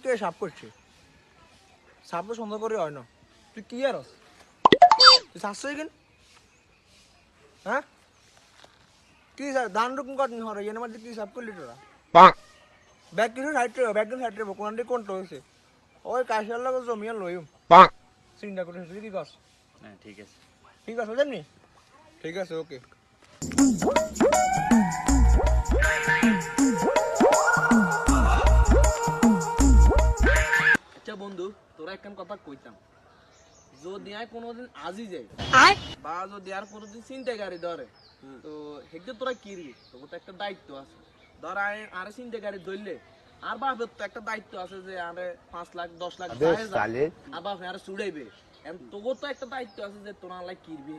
কে সাপ করছে সাপ তো সুন্দর করে হয় না তুই কি আর তুই শাসছই কেন হ্যাঁ কি স্যার ধান রকম কদিন হরে এর মধ্যে কি সাপ করলি তোরা ব্যাগ কিছু সাইড ব্যাগ কিন্তু সাইড কোন দিকে কোনটা হয়েছে ওই কাশিয়ার লাগে জমিয়া লইম চিন্তা করে তুই কি কস হ্যাঁ ঠিক আছে জানি ঠিক আছে ওকে আচ্ছা বন্ধু তোরা একখান কথা কইতাম যদি আয় কোনোদিন আজি যায় বা যদি আর কোনোদিন চিন্তায় গাড়ি ধরে তো হেগে তোরা কিরবি তোর তো একটা দায়িত্ব আছে ধর আরে চিন্তা গাড়ি ধরলে আর বাপের তো একটা দায়িত্ব আছে যে আরে 5 লাখ 10 লাখ আর বাপে আরে ছুড়াইবে তোর তো একটা দায়িত্ব আছে যে তোরা লাই কিরবি